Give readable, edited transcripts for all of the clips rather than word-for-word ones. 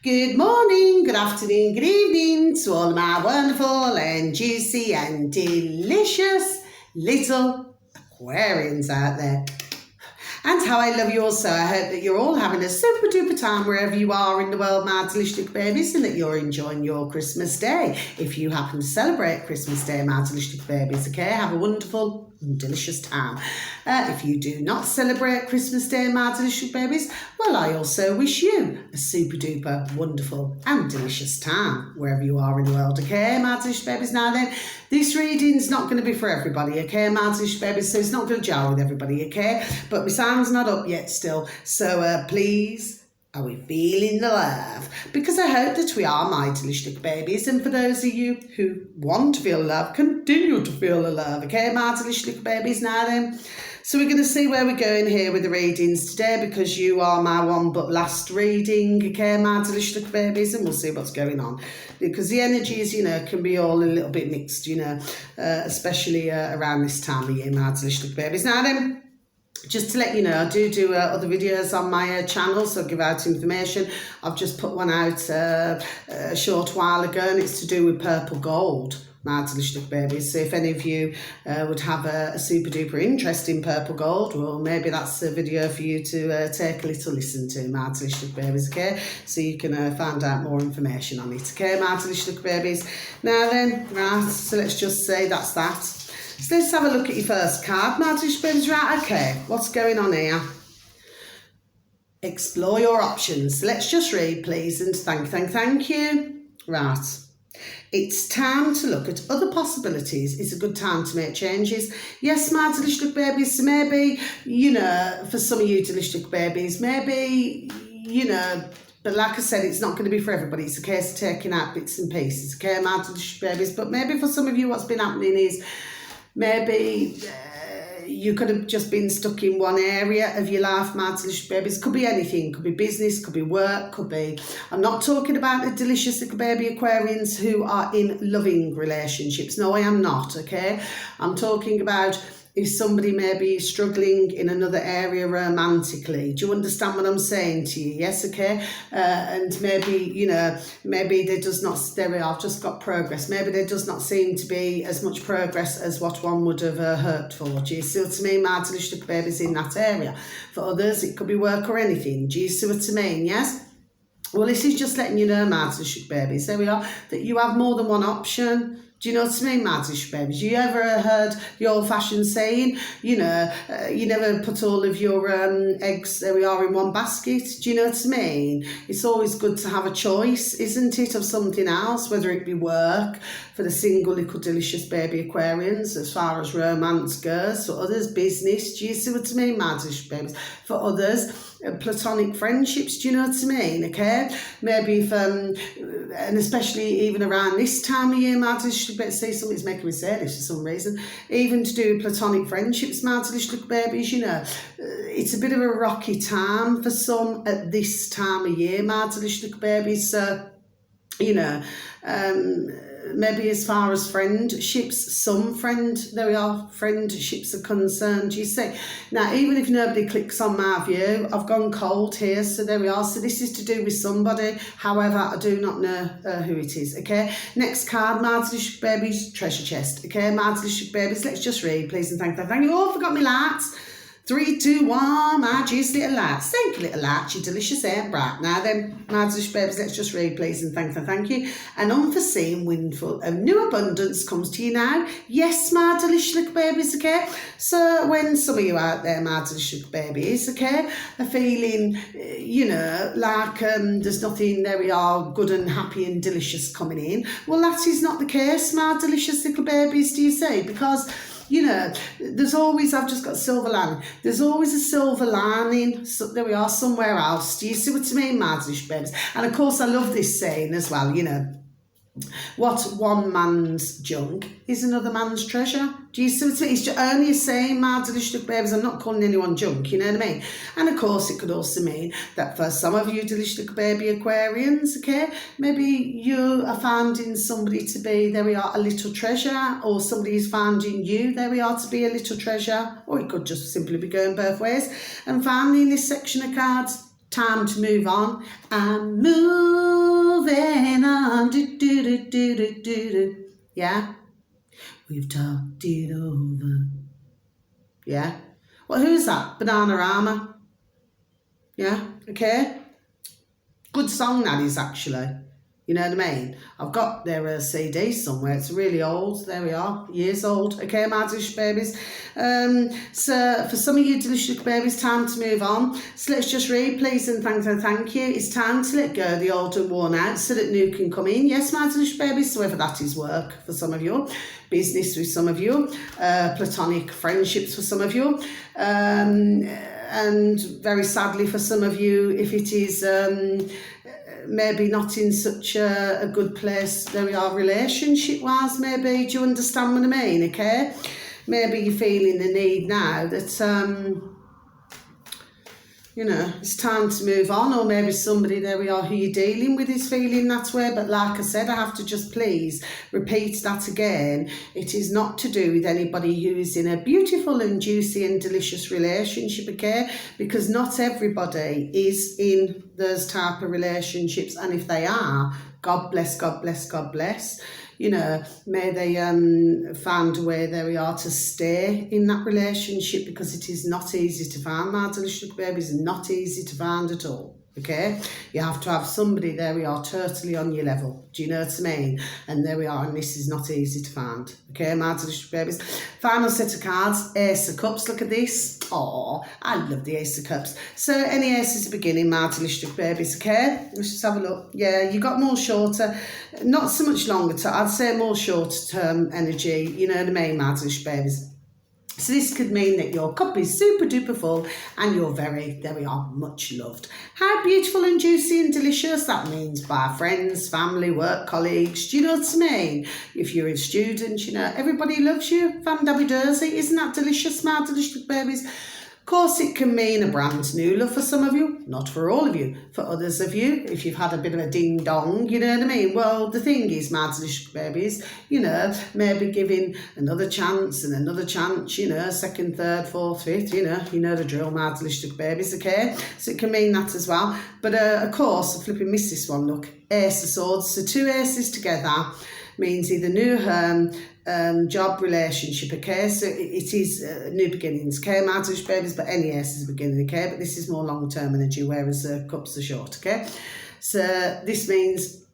Good morning, good afternoon, good evening to all of my wonderful and juicy and delicious little Aquarians out there. And how I love you all so. I hope that you're all having a super duper time wherever you are in the world, my delicious babies, and that you're enjoying your Christmas day. If you happen to celebrate Christmas Day, my delicious babies, okay, have a wonderful and delicious time. If you do not celebrate Christmas Day, my delicious babies, well, I also wish you a super duper wonderful and delicious time wherever you are in the world, okay, my delicious babies. Now then, this reading's not going to be for everybody, okay, my delicious babies, so it's not going to jar with everybody, okay, but my sound's not up yet still, so please, are we feeling the love? Because I hope that we are, my delicious babies, and for those of you who want to feel love, continue to feel the love, okay, my delicious babies. Now then, so we're going to see where we're going here with the readings today, because you are my one but last reading, okay, my delicious babies, and we'll see what's going on, because the energies, you know, can be all a little bit mixed, you know, especially around this time of year, my delicious babies. Now then, just to let you know, I do other videos on my channel, so I give out information. I've just put one out a short while ago, and it's to do with purple gold, my delicious babies. So if any of you would have a super duper interest in purple gold, well, maybe that's a video for you to take a little listen to, my delicious babies, okay? So you can find out more information on it, okay, my delicious babies. Now then, right, so let's just say that's that. So let's have a look at your first card, my delicious babies. Right, okay, what's going on here? Explore your options. Let's just read, please, and thank you. Right. It's time to look at other possibilities. It's a good time to make changes. Yes, my delicious babies, so maybe, you know, for some of you delicious babies, maybe, you know, but like I said, it's not going to be for everybody. It's a case of taking out bits and pieces, okay, my delicious babies. But maybe for some of you what's been happening is maybe you could have just been stuck in one area of your life, my delicious babies. Could be anything. Could be business, could be work, could be... I'm not talking about the delicious little baby Aquarians who are in loving relationships. No, I am not, okay? I'm talking about if somebody may be struggling in another area romantically. Do you understand what I'm saying to you? Yes, okay? And maybe, you know, maybe there does not, there we are, I've just got progress. Maybe there does not seem to be as much progress as what one would have hoped for. Do you see what I mean? My delicious babies in that area. For others, it could be work or anything. Do you see what I mean? Yes? Well, this is just letting you know, my delicious babies, there we are, that you have more than one option. Do you know what I mean, my delicious babies? You ever heard the old-fashioned saying, you know, you never put all of your eggs, there we are, in one basket? Do you know what I mean? It's always good to have a choice, isn't it, of something else, whether it be work, for the single little delicious baby Aquarians, as far as romance goes. For others, business. Do you see what I mean, my delicious babies? For others, platonic friendships, do you know what I mean, okay? Maybe if, and especially even around this time of year, my delicious babies, see, something's making me say this for some reason, even to do with platonic friendships, my delicious babies, you know, it's a bit of a rocky time for some at this time of year, my delicious babies, so, you know, maybe as far as friendships, there we are, friendships are concerned, you see. Now, even if nobody clicks on my view, I've gone cold here, so there we are. So this is to do with somebody, however, I do not know who it is, okay? Next card, my delicious babies, treasure chest, okay? My delicious babies, let's just read, please, and thank you. Oh, I forgot my lights. 3, 2, 1, my juicy little lights. Thank you, little lights, you delicious and bright. Now then, my delicious babies, let's just read, please, and thank you. An unforeseen windfall of new abundance comes to you now. Yes, my delicious little babies, okay? So when some of you out there, my delicious babies, okay, are feeling, you know, like there's nothing, there we are, good and happy and delicious coming in, well, that is not the case, my delicious little babies, do you see? Because, you know, there's always, I've just got silver lining, there's always a silver lining, so there we are, somewhere else. Do you see what I mean, my delicious babies? And of course, I love this saying as well, you know, what one man's junk is another man's treasure. Do you see what I mean? It's only a saying, my delicious babies. I'm not calling anyone junk, you know what I mean? And of course, it could also mean that for some of you delicious baby Aquarians, okay, maybe you are finding somebody to be, there we are, a little treasure, or somebody is finding you, there we are, to be a little treasure, or it could just simply be going both ways. And finally, in this section of cards, time to move on and move do. Yeah? We've talked it over. Yeah? Well, who's that? Bananarama. Yeah? Okay? Good song that is, actually. You know what I mean? I've got their CD somewhere. It's really old. There we are. Years old. Okay, my delicious babies. So for some of you delicious babies, time to move on. So let's just read, please, and thank you. It's time to let go of the old and worn out so that new can come in. Yes, my delicious babies. So whether that is work for some of you, business with some of you, platonic friendships for some of you, and very sadly for some of you, if it is maybe not in such a good place, there we are, relationship wise, maybe. Do you understand what I mean? Okay, maybe you're feeling the need now that you know, it's time to move on, or maybe somebody, there we are, who you're dealing with is feeling that way. But like I said, I have to just please repeat that again. It is not to do with anybody who is in a beautiful and juicy and delicious relationship, okay? Because not everybody is in those type of relationships, and if they are, God bless, God bless, God bless. You know, may they find a way, there we are, to stay in that relationship, because it is not easy to find, my delicious babies, not easy to find at all. Okay, you have to have somebody, there we are, totally on your level. Do you know what I mean? And there we are, and this is not easy to find. Okay, my delicious babies. Final set of cards, Ace of Cups. Look at this. Oh, I love the Ace of Cups. So any aces at the beginning, my delicious babies. Okay, let's just have a look. Yeah, you got more shorter, not so much longer term. I'd say more shorter term energy. You know what I mean, my delicious babies. So this could mean that your cup is super duper full and you're very, there we are, much loved. How beautiful and juicy and delicious that means by friends, family, work colleagues. Do you know what I mean? If you're a student, you know, everybody loves you. Fan dabby dozy. Isn't that delicious, my delicious babies? Of course, it can mean a brand new love for some of you, not for all of you. For others of you, if you've had a bit of a ding-dong, you know what I mean? Well, the thing is, my delicious babies, you know, maybe giving another chance and another chance, you know, second, third, fourth, fifth, you know the drill, my delicious babies, okay? So it can mean that as well. But, of course, I flipping missed this one, look. Ace of Swords, so two aces together means either new job, relationship, okay? So it is new beginnings, okay? Marriage babies, but any ace is a beginning, okay? But this is more long-term energy, whereas cups are short, okay? So this means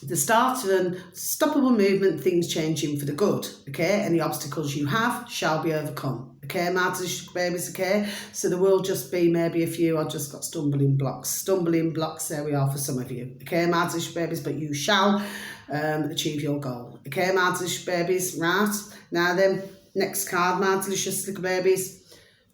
the start of an stoppable movement, things changing for the good, okay? Any obstacles you have shall be overcome, okay? Marriage babies, okay? So there will just be maybe a few, I've just got stumbling blocks, there we are for some of you, okay? Marriage babies, but you shall achieve your goal. Okay, my delicious babies, right? Now then, next card, my delicious little babies.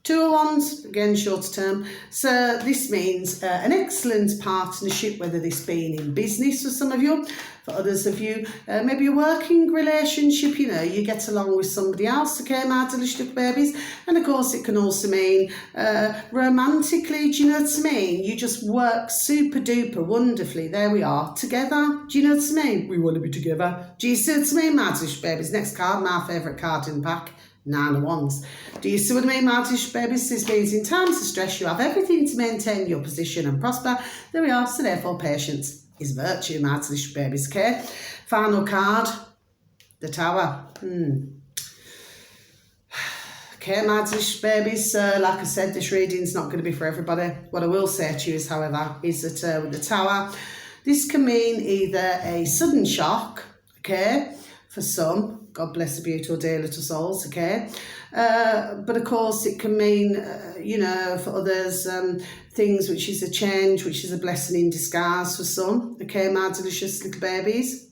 Two of Wands, again, short term. So this means an excellent partnership, whether this being in business for some of you, for others of you, maybe a working relationship, you know, you get along with somebody else, okay, my delicious babies. And of course, it can also mean romantically, do you know what I mean? You just work super duper wonderfully, there we are, together. Do you know what I mean? We want to be together. Do you see what I mean, my delicious babies? Next card, my favourite card in the pack. Nine of Wands. Do you see what I mean, my delicious babies? This means in times of stress, you have everything to maintain your position and prosper. There we are. So therefore, patience is virtue, my delicious babies. Okay. Final card, the Tower. Okay, my delicious babies. Like I said, this reading's not going to be for everybody. What I will say to you is, however, is that with the Tower, this can mean either a sudden shock, okay, for some. God bless the beautiful dear little souls, okay? But of course it can mean, you know, for others, things which is a change, which is a blessing in disguise for some, okay, my delicious little babies.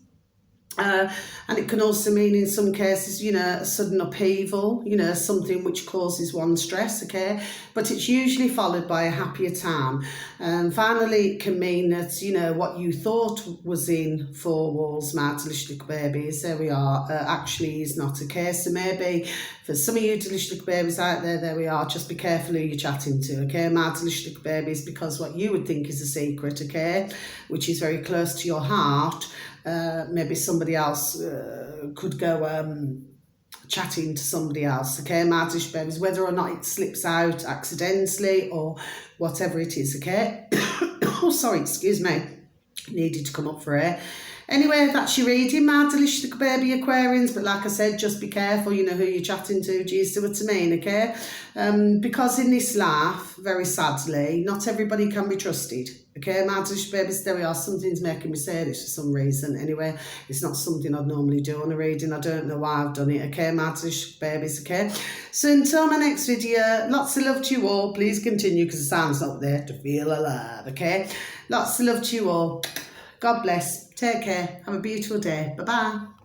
And it can also mean in some cases, you know, a sudden upheaval, you know, something which causes one stress, okay? But it's usually followed by a happier time. And finally, it can mean that, you know, what you thought was in four walls, my delicious little babies, there we are, actually is not, okay? So maybe for some of you delicious little babies out there, there we are, just be careful who you're chatting to, okay? My delicious little babies, because what you would think is a secret, okay, which is very close to your heart, maybe somebody else could go chatting to somebody else, okay, my delicious babies, whether or not it slips out accidentally or whatever it is, okay. Oh, sorry, excuse me, needed to come up for air. Anyway, that's your reading, my delicious little baby Aquarians. But like I said, just be careful, you know who you're chatting to. Do you see what I mean, okay? Because in this life, very sadly, not everybody can be trusted. Okay, my delicious babies, there we are. Something's making me say this for some reason. Anyway, it's not something I'd normally do on a reading. I don't know why I've done it. Okay, my delicious babies, okay? So until my next video, lots of love to you all. Please continue because the sound's not there to feel alive, okay? Lots of love to you all. God bless. Take care. Have a beautiful day. Bye-bye.